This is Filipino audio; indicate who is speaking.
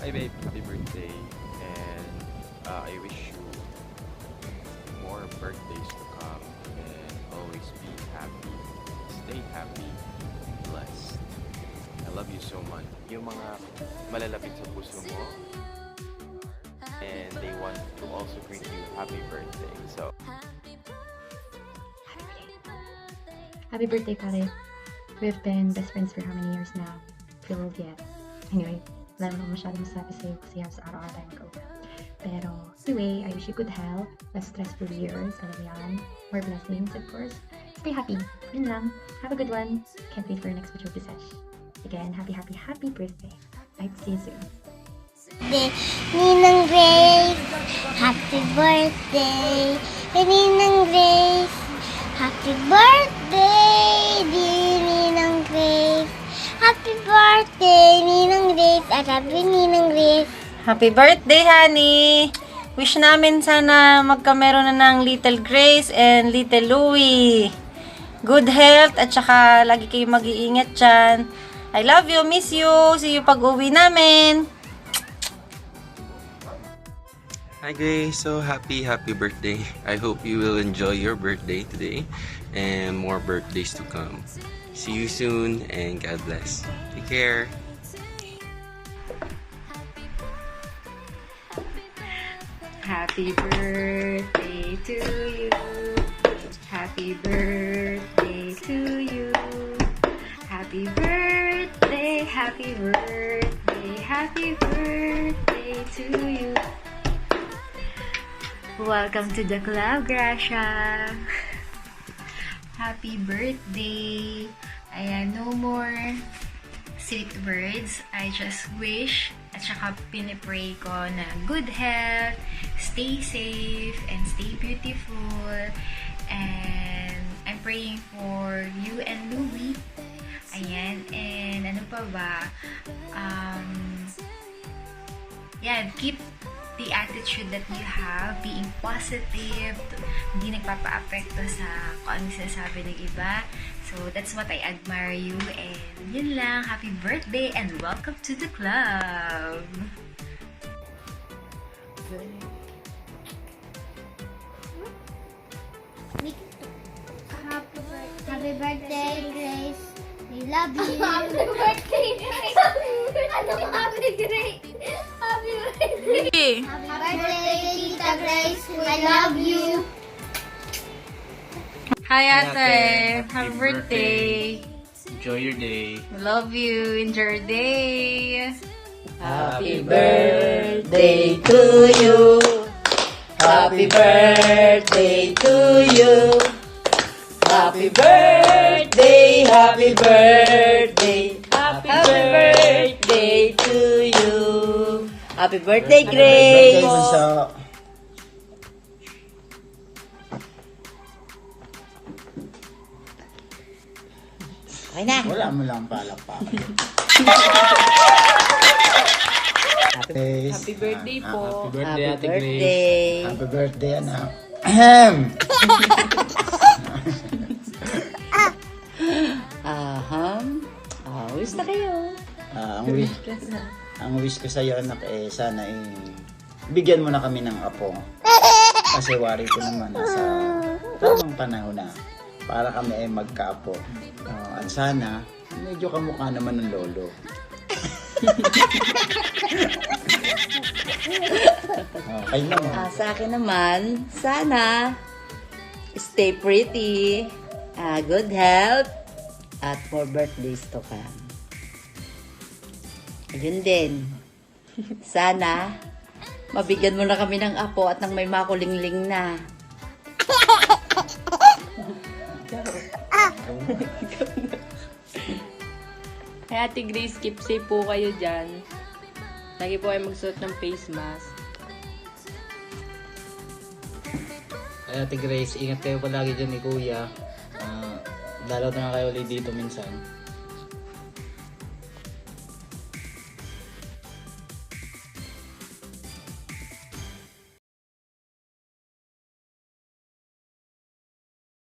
Speaker 1: Hi babe, happy birthday, and I wish you more birthdays to come and always be happy, stay happy, blessed. I love you so much. Yung mga malalapit sa puso mo, and they want to also greet you happy birthday. So,
Speaker 2: happy birthday, pare. We've been best friends for how many years now? Feel old yet. Anyway, wala naman masyadong masabi sa'yo kasi halos araw-araw tayong go. Pero, anyway, I wish you good health, less stressful years, alam mo yan, more blessings, of course. Stay happy. Yun lang. Have a good one. Can't wait for your next picture to sesh. Again, happy birthday. I'd see you soon.
Speaker 3: Ninang Grace, happy birthday. Ninang Grace, happy birthday, dear Ninang Grace. Happy birthday, Ninang Grace. At happy Ninang Grace.
Speaker 4: Happy birthday, honey! Wish namin sana magkameron na ng Little Grace and Little Louie. Good health at saka lagi kayo mag-iingat dyan. I love you, miss you. See you pag uwi namin.
Speaker 1: hi Grace, so happy birthday. I hope you will enjoy your birthday today and more birthdays to come. See you soon and God bless. Take care.
Speaker 2: Happy birthday to you. Happy birthday to you. Happy birthday, happy birthday, happy birthday to you. Welcome to the club, Gracia. Happy birthday. Ayan, no more sweet words. I just wish at saka pinipray ko na good health, stay safe, and stay beautiful. And I'm praying for you and Louie. Ayan, and ano pa ba? Yan, keep the attitude that you have, being positive, hindi nagpapa-apekto sa kung ano sinasabi ng iba. So, that's what I admire you. And yun lang, happy birthday and welcome to the club!
Speaker 3: Happy birthday, Grace. We love you. Happy birthday, Grace. Happy Grace. Happy birthday. Happy birthday, Tita Grace. I love you.
Speaker 4: Hi, ate. Happy birthday.
Speaker 5: Enjoy your day.
Speaker 4: Love you. Enjoy your day.
Speaker 6: Happy birthday to you. Happy birthday to you. Happy birthday, happy birthday, happy birthday to you. Happy birthday, Grace. Okay na.
Speaker 7: Wala mo lang palakpakan.
Speaker 4: Happy birthday po.
Speaker 5: Happy birthday,
Speaker 6: Happy
Speaker 5: Ate Grace.
Speaker 6: birthday.
Speaker 7: Happy birthday, anak. Ahem.
Speaker 6: Wish na kayo.
Speaker 7: Ang wish ko sa iyo, anak, sana bigyan mo na kami ng apo. Kasi worry ko naman nasa tamang panahon na para kami ay magkaapo. At sana, medyo kamukha naman ng lolo. Okay naman.
Speaker 6: Sa akin naman, sana stay pretty, good health, at more birthdays to come. Ayun din. Sana, mabigyan mo na kami ng apo at nang may makulingling na.
Speaker 5: Kaya Ate Grace, keep safe po kayo dyan. Lagi po kayo magsuot ng face mask.
Speaker 7: Ay, Ate Grace, ingat kayo palagi dyan ni Kuya. Dalaw na nga kayo ulit dito minsan.